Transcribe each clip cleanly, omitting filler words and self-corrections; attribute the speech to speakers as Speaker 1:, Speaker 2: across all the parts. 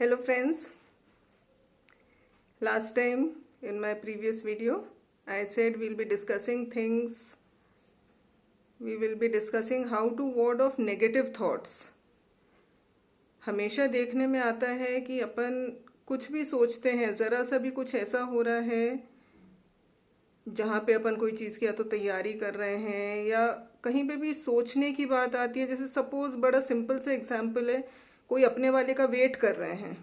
Speaker 1: Hello friends, last time in my previous video I said we will be discussing how to ward off negative thoughts. हमेशा देखने में आता है कि अपन कुछ भी सोचते हैं, ज़रा सा भी कुछ ऐसा हो रहा है जहाँ पे अपन कोई चीज़ की या तो तैयारी कर रहे हैं या कहीं पे भी सोचने की बात आती है। जैसे सपोज बड़ा सिंपल सा एग्जाम्पल है, कोई अपने वाले का वेट कर रहे हैं,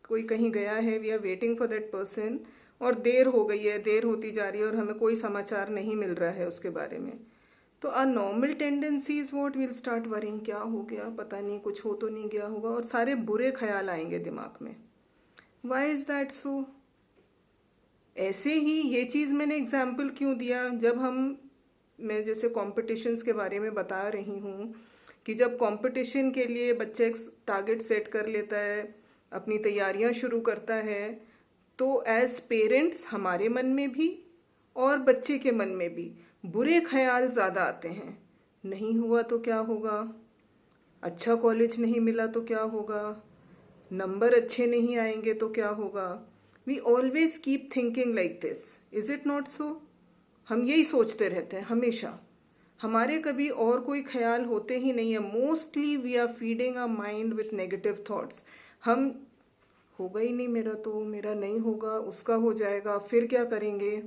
Speaker 1: कोई कहीं गया है, we are waiting for that person और देर हो गई है, देर होती जा रही है और हमें कोई समाचार नहीं मिल रहा है उसके बारे में। तो our normal tendency is what will start worrying, क्या हो गया, पता नहीं कुछ हो तो नहीं गया होगा, और सारे बुरे ख्याल आएंगे दिमाग में। Why is that so? ऐसे ही ये चीज़ मैंने एग्जाम्पल क्यों दिया, जब मैं जैसे कॉम्पिटिशन्स के बारे में बता रही हूँ कि जब कंपटीशन के लिए बच्चा एक टारगेट सेट कर लेता है, अपनी तैयारियां शुरू करता है, तो एज पेरेंट्स हमारे मन में भी और बच्चे के मन में भी बुरे ख्याल ज़्यादा आते हैं। नहीं हुआ तो क्या होगा, अच्छा कॉलेज नहीं मिला तो क्या होगा, नंबर अच्छे नहीं आएंगे तो क्या होगा। We always keep thinking like this, is it not so? हम यही सोचते रहते हैं हमेशा, हमारे कभी और कोई ख्याल होते ही नहीं है। Mostly we are feeding a mind with negative thoughts. हम होगा ही नहीं मेरा, तो मेरा नहीं होगा, उसका हो जाएगा, फिर क्या करेंगे,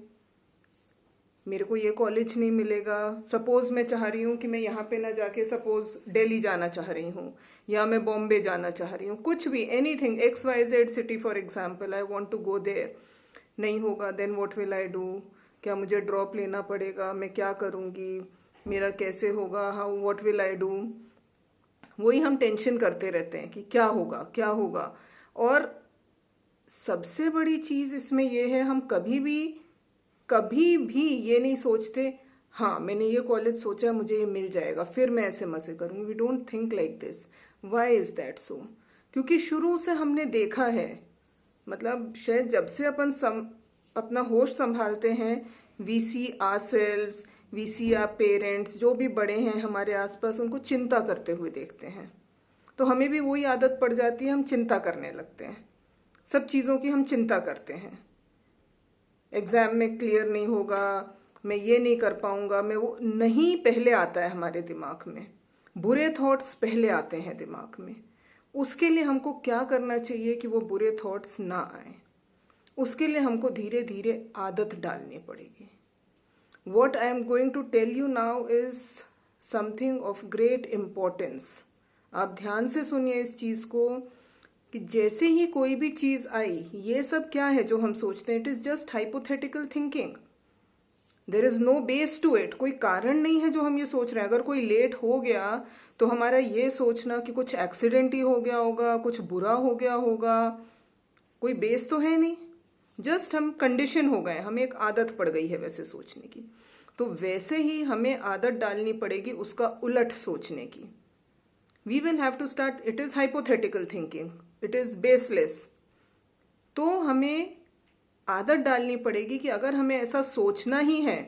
Speaker 1: मेरे को ये कॉलेज नहीं मिलेगा। सपोज मैं चाह रही हूँ कि मैं यहाँ पे ना जाके सपोज दिल्ली जाना चाह रही हूँ या मैं बॉम्बे जाना चाह रही हूँ, कुछ भी, anything, XYZ city for example, I want to go there. नहीं होगा, then what will I do? क्या मुझे ड्रॉप लेना पड़ेगा? मैं क्या करूँगी? मेरा कैसे होगा? How, what will I do? वही हम टेंशन करते रहते हैं कि क्या होगा क्या होगा। और सबसे बड़ी चीज़ इसमें यह है, हम कभी भी ये नहीं सोचते हाँ मैंने ये कॉलेज सोचा, मुझे ये मिल जाएगा, फिर मैं ऐसे मजे करूँगी। We don't think like this. Why is that so? क्योंकि शुरू से हमने देखा है, मतलब शायद जब से अपना होश संभालते हैं, we see ourselves, we see our parents, जो भी बड़े हैं हमारे आसपास, उनको चिंता करते हुए देखते हैं, तो हमें भी वही आदत पड़ जाती है, हम चिंता करने लगते हैं, सब चीज़ों की हम चिंता करते हैं। एग्ज़ाम में क्लियर नहीं होगा, मैं ये नहीं कर पाऊंगा, मैं वो नहीं, पहले आता है हमारे दिमाग में, बुरे थॉट्स पहले आते हैं दिमाग में। उसके लिए हमको क्या करना चाहिए कि वो बुरे थॉट्स ना आए? उसके लिए हमको धीरे धीरे आदत डालनी पड़ेगी। What I am going to tell you now is something of great importance. आप ध्यान से सुनिए इस चीज़ को, कि जैसे ही कोई भी चीज़ आई, ये सब क्या है जो हम सोचते हैं, it is just hypothetical thinking, there is no base to it. कोई कारण नहीं है जो हम ये सोच रहे हैं। अगर कोई लेट हो गया तो हमारा ये सोचना कि कुछ एक्सीडेंट ही हो गया होगा, कुछ बुरा हो गया होगा, कोई बेस तो है नहीं, जस्ट हम कंडीशन हो गए, हमें एक आदत पड़ गई है वैसे सोचने की। तो वैसे ही हमें आदत डालनी पड़ेगी उसका उलट सोचने की। We will have to start, it is hypothetical thinking, it is baseless. तो हमें आदत डालनी पड़ेगी कि अगर हमें ऐसा सोचना ही है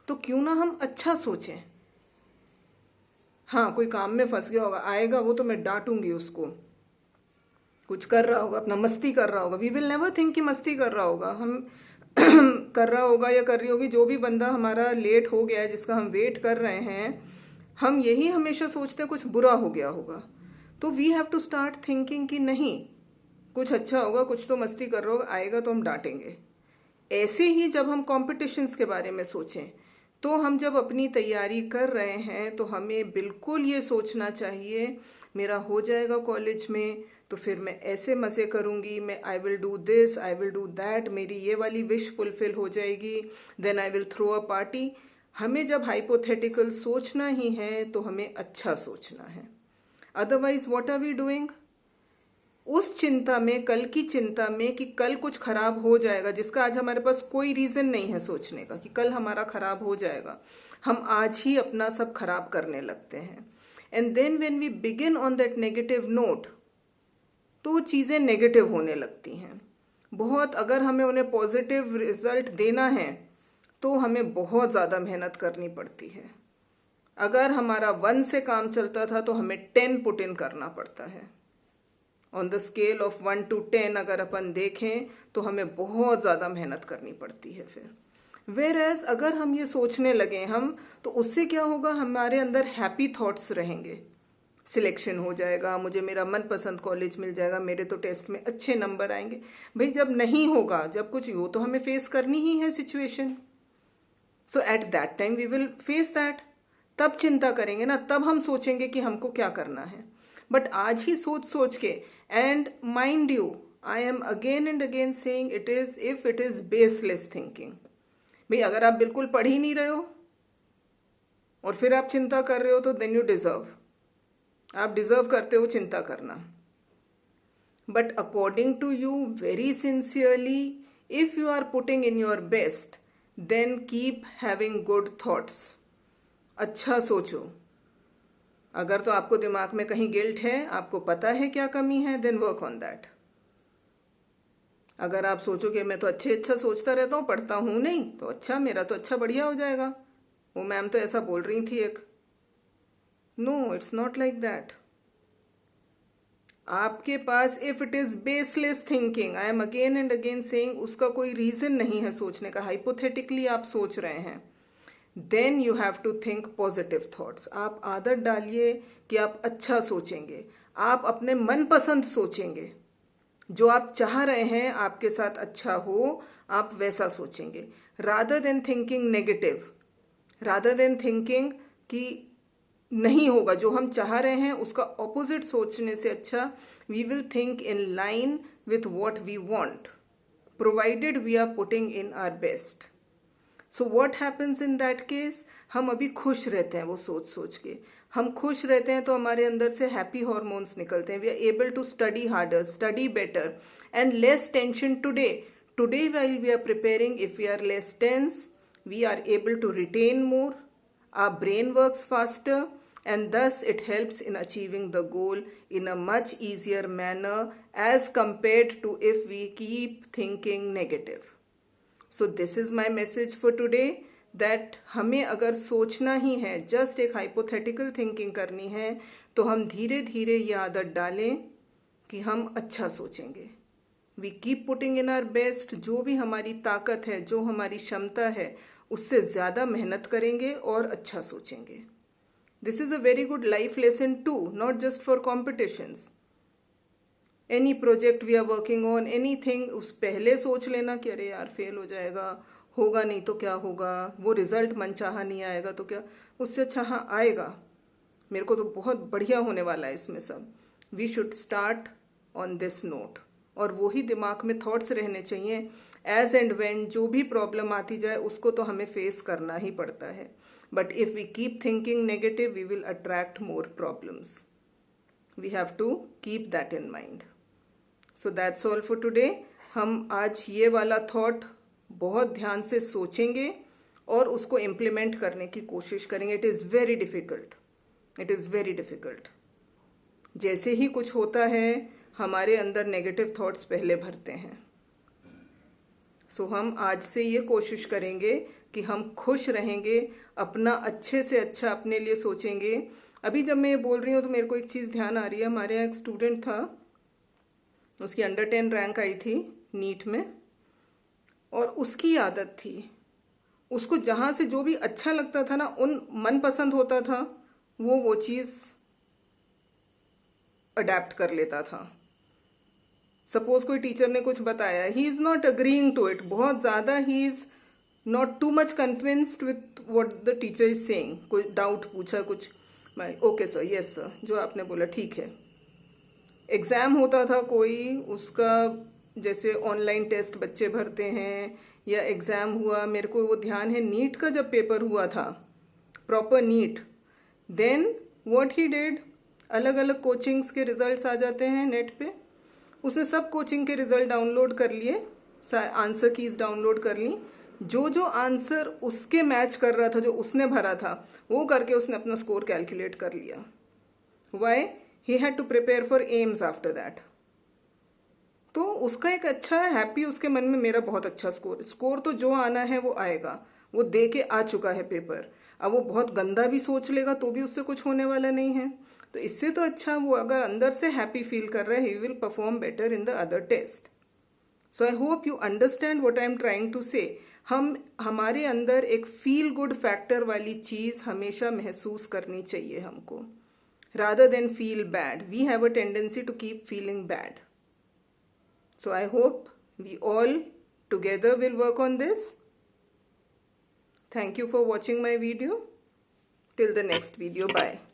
Speaker 1: तो क्यों ना हम अच्छा सोचें। हाँ, कोई काम में फंस गया होगा, आएगा वो, तो मैं डांटूंगी उसको, कुछ कर रहा होगा, अपना मस्ती कर रहा होगा, वी विल नेवर थिंक कि मस्ती कर रहा होगा, हम कर रहा होगा या कर रही होगी, जो भी बंदा हमारा लेट हो गया है, जिसका हम वेट कर रहे हैं, हम यही हमेशा सोचते हैं कुछ बुरा हो गया होगा। तो we have to start thinking कि नहीं, कुछ अच्छा होगा, कुछ तो मस्ती कर रहा होगा, आएगा तो हम डांटेंगे। ऐसे ही जब हम कॉम्पिटिशन्स के बारे में सोचें, तो हम जब अपनी तैयारी कर रहे हैं तो हमें बिल्कुल ये सोचना चाहिए, मेरा हो जाएगा कॉलेज में तो फिर मैं ऐसे मज़े करूँगी, मैं I will do this, I will do that, मेरी ये वाली विश फुलफिल हो जाएगी, then I will throw a party. हमें जब हाइपोथेटिकल सोचना ही है तो हमें अच्छा सोचना है। Otherwise what are we doing? उस चिंता में, कल की चिंता में कि कल कुछ खराब हो जाएगा, जिसका आज हमारे पास कोई रीजन नहीं है सोचने का कि कल हमारा खराब हो जाएगा, हम आज ही अपना सब खराब करने लगते हैं। And then when we begin on that negative note, तो चीज़ें नेगेटिव होने लगती हैं बहुत। अगर हमें उन्हें पॉजिटिव रिजल्ट देना है तो हमें बहुत ज़्यादा मेहनत करनी पड़ती है। अगर हमारा 1 से काम चलता था तो हमें 10 पुट इन करना पड़ता है। On the scale of 1 to 10 अगर अपन देखें तो हमें बहुत ज़्यादा मेहनत करनी पड़ती है फिर। वेर एज अगर हम ये सोचने लगे हम, तो उससे क्या होगा, हमारे अंदर हैप्पी थॉट्स रहेंगे। सिलेक्शन हो जाएगा, मुझे मेरा मनपसंद कॉलेज मिल जाएगा, मेरे तो टेस्ट में अच्छे नंबर आएंगे। भाई जब नहीं होगा, जब कुछ हो तो हमें फेस करनी ही है situation. So at that time we will face that. तब चिंता करेंगे ना, तब हम सोचेंगे कि हमको क्या करना है। बट आज ही सोच सोच के, and mind you, I am again and again saying it is, if it is baseless thinking. भाई अगर आप बिल्कुल पढ़ ही नहीं रहे हो और फिर आप चिंता कर रहे हो, तो देन यू डिजर्व, आप डिजर्व करते हो चिंता करना। But according to you, very sincerely, if you are putting in your best, then keep having good thoughts. अच्छा सोचो। अगर तो आपको दिमाग में कहीं गिल्ट है, आपको पता है क्या कमी है, देन वर्क ऑन दैट। अगर आप सोचो कि मैं तो अच्छा सोचता रहता हूँ, पढ़ता हूँ नहीं, तो अच्छा, मेरा तो अच्छा बढ़िया हो जाएगा, वो मैम तो ऐसा बोल रही थी एक। No, it's not like that. आपके पास, if it is baseless thinking, I am again and again saying, उसका कोई रीजन नहीं है सोचने का, हाइपोथेटिकली आप सोच रहे हैं, then you have to think positive thoughts. आप आदत डालिए कि आप अच्छा सोचेंगे, आप अपने मनपसंद सोचेंगे, जो आप चाह रहे हैं आपके साथ अच्छा हो, आप वैसा सोचेंगे, rather than thinking negative, rather than thinking कि नहीं होगा, जो हम चाह रहे हैं उसका ऑपोजिट सोचने से अच्छा we will think in line with what we want, provided we are putting in our best. So what happens in that case, हम अभी खुश रहते हैं वो सोच सोच के, हम खुश रहते हैं तो हमारे अंदर से हैप्पी हॉर्मोन्स निकलते हैं, we are able to study harder, study better and less tension today. Today while we are preparing, if we are less tense, we are able to retain more, our brain works faster, and thus it helps in achieving the goal in a much easier manner as compared to if we keep thinking negative. So this is my message for today, that हमें अगर सोचना ही है, just एक hypothetical thinking करनी है, तो हम धीरे धीरे ये आदत डालें कि हम अच्छा सोचेंगे। We keep putting in our best, जो भी हमारी ताकत है, जो हमारी क्षमता है, उससे ज़्यादा मेहनत करेंगे और अच्छा सोचेंगे। This is a very good life lesson too, not just for competitions. Any project we are working on, anything, उस पहले सोच लेना कि अरे यार फेल हो जाएगा, होगा नहीं तो क्या होगा, वो रिजल्ट मनचाहा नहीं आएगा तो क्या, उससे अच्छा हाँ आएगा, मेरे को तो बहुत बढ़िया होने वाला है इसमें सब। We should start on this note, और वही दिमाग में थॉट्स रहने चाहिए। एज एंड व्हेन जो भी प्रॉब्लम आती जाए उसको तो हमें फेस करना ही पड़ता है, but if we keep thinking negative we will attract more problems. We have to keep that in mind. So that's all for today. हम आज ये वाला थॉट बहुत ध्यान से सोचेंगे और उसको इम्प्लीमेंट करने की कोशिश करेंगे। It is very difficult, it is very difficult. जैसे ही कुछ होता है हमारे अंदर नेगेटिव थॉट्स पहले भरते हैं। सो हम आज से ये कोशिश करेंगे कि हम खुश रहेंगे, अपना अच्छे से अच्छा अपने लिए सोचेंगे। अभी जब मैं ये बोल रही हूँ तो मेरे को एक चीज़ ध्यान आ रही है। हमारे यहाँ एक स्टूडेंट था, उसकी अंडर 10 रैंक आई थी नीट में, और उसकी आदत थी, उसको जहाँ से जो भी अच्छा लगता था ना, उन मनपसंद होता था, वो चीज़ अडेप्ट कर लेता था। सपोज कोई टीचर ने कुछ बताया, he is not agreeing to it, बहुत ज़्यादा he is not too much convinced with what the teacher is saying. कोई डाउट पूछा कुछ, मैं ओके सर, यस सर, जो आपने बोला ठीक है। एग्ज़ाम होता था कोई उसका, जैसे ऑनलाइन टेस्ट बच्चे भरते हैं या एग्ज़ाम हुआ, मेरे को वो ध्यान है नीट का जब पेपर हुआ था, proper NEET, then what he did, अलग अलग कोचिंग्स के रिजल्ट्स आ जाते हैं नेट पे, उसने सब कोचिंग के रिजल्ट डाउनलोड कर लिए, आंसर कीज डाउनलोड कर ली, जो जो आंसर उसके मैच कर रहा था, जो उसने भरा था, वो करके उसने अपना स्कोर कैलकुलेट कर लिया। Why? He had to prepare for AIIMS after that. तो उसका एक अच्छा हैप्पी उसके मन में, मेरा बहुत अच्छा स्कोर तो जो आना है वो आएगा, वो दे के आ चुका है पेपर। अब वो बहुत गंदा भी सोच लेगा तो भी उससे कुछ होने वाला नहीं है। तो इससे तो अच्छा वो अगर अंदर से हैप्पी फील कर रहा है, he will perform better in the other test. So I hope you understand what I am trying to say. हमारे अंदर एक फील गुड फैक्टर वाली चीज़ हमेशा महसूस करनी चाहिए हमको, rather than feel bad. We have a tendency to keep feeling bad. So I hope we all together will work on this. Thank you for watching my video. Till the next video. Bye.